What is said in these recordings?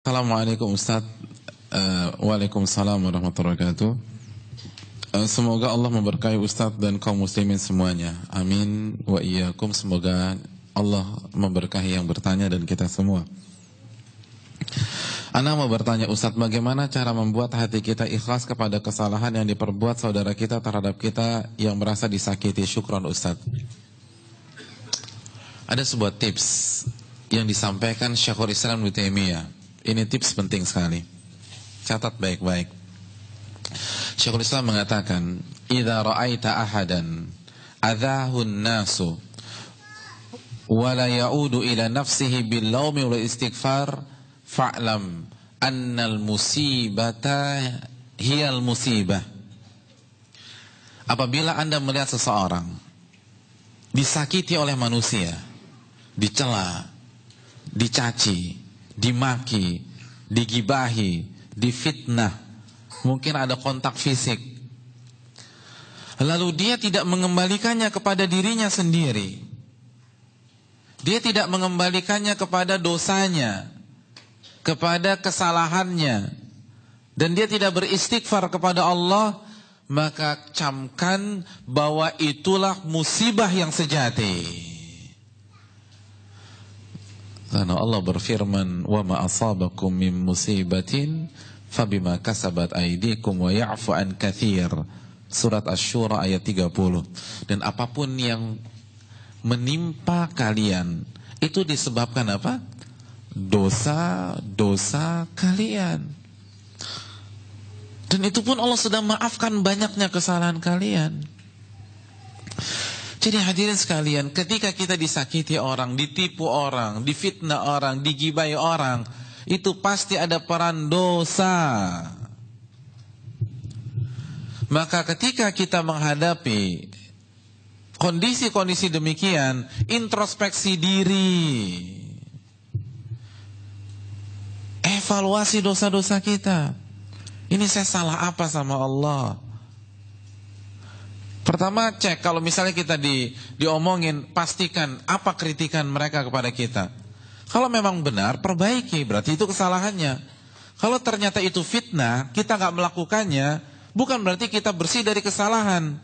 Assalamualaikum Ustaz. Waalaikumsalam warahmatullahi wabarakatuh. Semoga Allah memberkahi Ustaz dan kaum muslimin semuanya. Amin wa iyyakum. Semoga Allah memberkahi yang bertanya dan kita semua. Ana mau bertanya Ustaz, bagaimana cara membuat hati kita ikhlas kepada kesalahan yang diperbuat saudara kita terhadap kita yang merasa disakiti? Syukran Ustaz. Ada sebuah tips yang disampaikan Syekhul Islam Ibnu Taimiyah. Ini tips penting sekali. Catat baik-baik. Syekhul Islam mengatakan, "Idza ra'aita ahadan adzahun nasu wa la ya'udu ila nafsihi bil laumi wal istighfar fa'lam annal musibata hiyal musibah." Apabila Anda melihat seseorang disakiti oleh manusia, dicela, dicaci, dimaki, digibahi, difitnah, mungkin ada kontak fisik, lalu dia tidak mengembalikannya kepada dirinya sendiri, dia tidak mengembalikannya kepada dosanya, kepada kesalahannya, dan dia tidak beristighfar kepada Allah, maka camkan bahwa itulah musibah yang sejati. Karena Allah berfirman, "Wa ma asabakum min musibatin fabima kasabat aydikum wa ya'fu an katsir." Surat Asy-Syura ayat 30. Dan apapun yang menimpa kalian itu disebabkan apa? Dosa-dosa kalian. Dan itu pun Allah sudah maafkan banyaknya kesalahan kalian. Jadi hadirin sekalian, ketika kita disakiti orang, ditipu orang, difitnah orang, digibai orang, itu pasti ada peran dosa. Maka ketika kita menghadapi kondisi-kondisi demikian, introspeksi diri, evaluasi dosa-dosa kita. Ini saya salah apa sama Allah? Pertama, cek, kalau misalnya kita diomongin, pastikan apa kritikan mereka kepada kita. Kalau memang benar, perbaiki, berarti itu kesalahannya. Kalau ternyata itu fitnah, kita gak melakukannya, bukan berarti kita bersih dari kesalahan.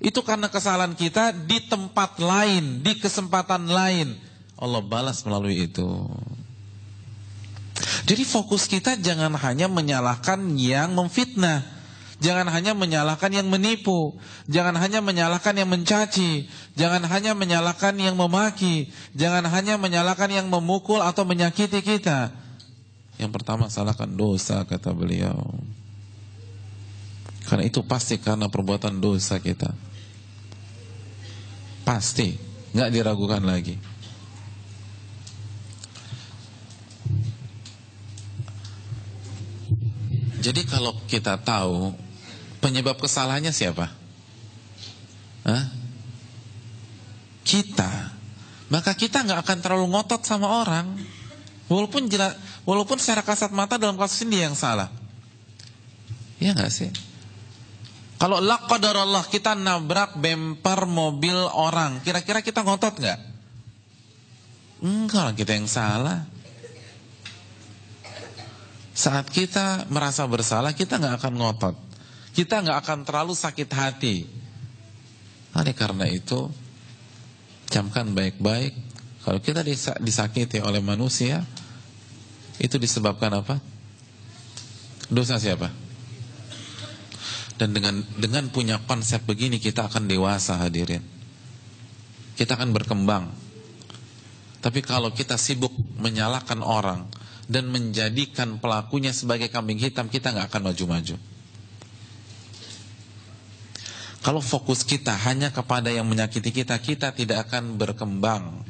Itu karena kesalahan kita di tempat lain, di kesempatan lain. Allah balas melalui itu. Jadi fokus kita jangan hanya menyalahkan yang memfitnah, jangan hanya menyalahkan yang menipu, jangan hanya menyalahkan yang mencaci, jangan hanya menyalahkan yang memaki, jangan hanya menyalahkan yang memukul atau menyakiti kita. Yang pertama, salahkan dosa, kata beliau. Karena itu pasti karena perbuatan dosa kita. Pasti, nggak diragukan lagi. Jadi kalau kita tahu penyebab kesalahannya siapa? Kita. Maka kita nggak akan terlalu ngotot sama orang, walaupun secara kasat mata dalam kasus ini dia yang salah. Iya nggak sih? Kalau la qadarallah kita nabrak bemper mobil orang, kira-kira kita ngotot nggak? Enggak, kita yang salah. Saat kita merasa bersalah, kita nggak akan ngotot, kita nggak akan terlalu sakit hati. Oleh karena itu, camkan baik-baik. Kalau kita disakiti oleh manusia, itu disebabkan apa? Dosa siapa? Dan dengan punya konsep begini, kita akan dewasa, hadirin. Kita akan berkembang. Tapi kalau kita sibuk menyalahkan orang dan menjadikan pelakunya sebagai kambing hitam, kita nggak akan maju-maju. Kalau fokus kita hanya kepada yang menyakiti kita, kita tidak akan berkembang.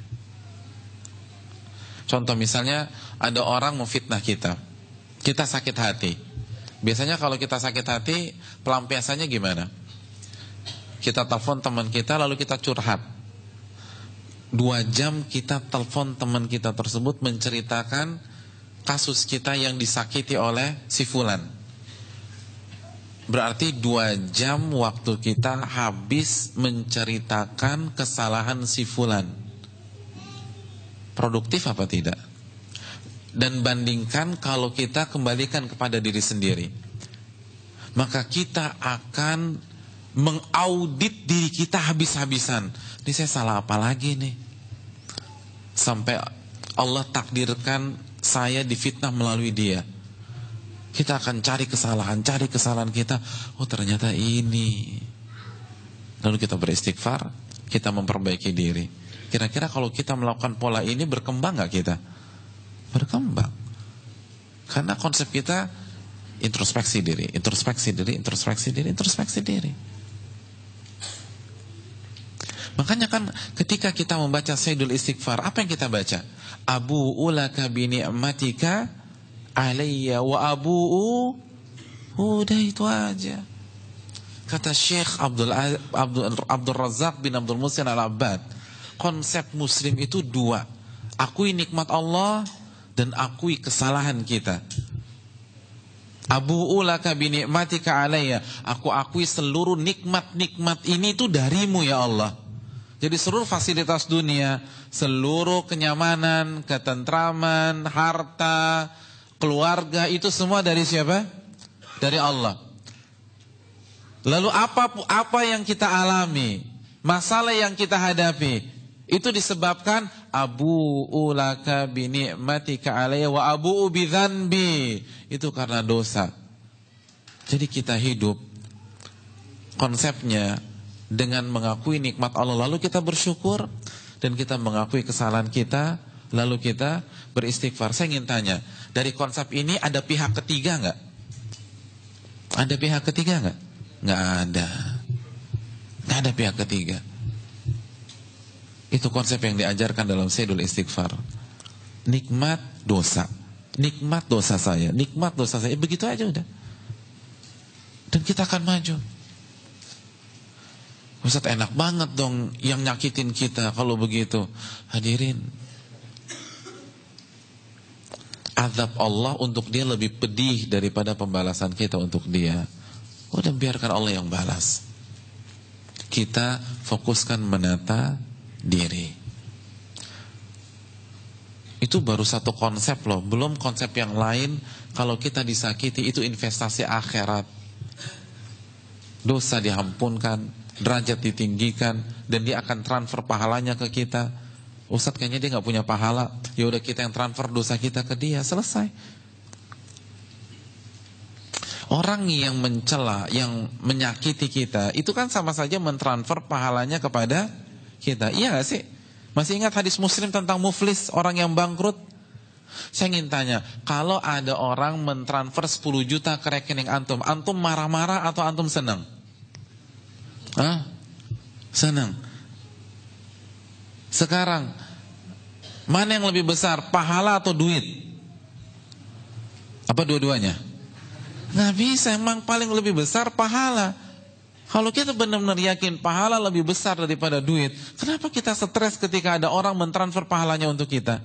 Contoh misalnya, ada orang memfitnah kita, kita sakit hati. Biasanya kalau kita sakit hati, pelampiasannya gimana? Kita telepon teman kita, lalu kita curhat. 2 jam kita telepon teman kita tersebut, menceritakan kasus kita yang disakiti oleh si fulan. Berarti 2 jam waktu kita habis menceritakan kesalahan si fulan. Produktif apa tidak? dan bandingkan kalau kita kembalikan kepada diri sendiri. Maka kita akan mengaudit diri kita habis-habisan. Ini saya salah apa lagi nih? Sampai Allah takdirkan saya difitnah melalui dia. Kita akan cari kesalahan kita. Oh ternyata ini. Lalu kita beristighfar, kita memperbaiki diri. Kira-kira kalau kita melakukan pola ini berkembang gak kita? Berkembang. Karena konsep kita introspeksi diri. Makanya kan ketika kita membaca Sayyidul Istighfar, apa yang kita baca? Abu'u laka bi ni'matika alayya wa abu'u. Udah itu aja. Kata Syekh Abdul Razak bin Abdul Muhsin Al-Abbad, konsep muslim itu dua. Akui nikmat Allah dan akui kesalahan kita. Abu'u laka bi ni'matika alayya. Aku akui seluruh nikmat-nikmat ini itu darimu ya Allah. Jadi seluruh fasilitas dunia, seluruh kenyamanan, ketentraman, harta, keluarga itu semua dari siapa? Dari Allah. Lalu apa yang kita alami, masalah yang kita hadapi, itu disebabkan abu'u laka bi ni'matika alayya wa abu'u bi dzanbi. Itu karena dosa. Jadi kita hidup konsepnya dengan mengakui nikmat Allah, lalu kita bersyukur, dan kita mengakui kesalahan kita, lalu kita beristighfar. Saya ingin tanya, dari konsep ini ada pihak ketiga nggak? Ada pihak ketiga nggak? Nggak ada. Nggak ada pihak ketiga. Itu konsep yang diajarkan dalam Sayyidul Istighfar. Nikmat dosa saya, begitu aja udah. Dan kita akan maju. Ustaz, enak banget dong yang nyakitin kita kalau begitu. Hadirin, azab Allah untuk dia lebih pedih daripada pembalasan kita untuk dia. Udah biarkan Allah yang balas. Kita fokuskan menata diri. Itu baru satu konsep loh, belum konsep yang lain. Kalau kita disakiti itu investasi akhirat. Dosa diampunkan, derajat ditinggikan, dan dia akan transfer pahalanya ke kita. Ustadz kayaknya dia gak punya pahala. Ya udah kita yang transfer dosa kita ke dia, selesai. Orang yang mencela, yang menyakiti kita, itu kan sama saja mentransfer pahalanya kepada kita. Iya gak sih? Masih ingat hadis Muslim tentang muflis, orang yang bangkrut? Saya ingin tanya, kalau ada orang mentransfer 10 juta ke rekening antum marah-marah atau antum senang? Senang. Sekarang mana yang lebih besar, pahala atau duit? Apa dua-duanya? Nggak bisa, emang paling lebih besar pahala. Kalau kita benar-benar yakin pahala lebih besar daripada duit, kenapa kita stres ketika ada orang mentransfer pahalanya untuk kita?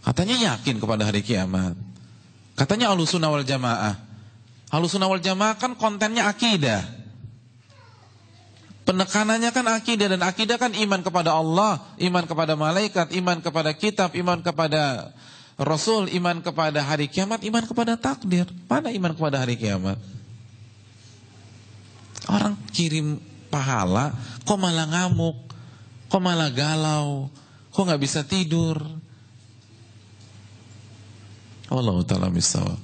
Katanya yakin kepada hari kiamat. Katanya Ahlussunnah wal Jamaah. Ahlussunnah wal Jamaah kan kontennya akidah. Penekanannya kan akidah, dan akidah kan iman kepada Allah, iman kepada malaikat, iman kepada kitab, iman kepada Rasul, iman kepada hari kiamat, iman kepada takdir. Mana iman kepada hari kiamat? Orang kirim pahala, kok malah ngamuk, kok malah galau, kok gak bisa tidur. Wallahu ta'ala bishawab.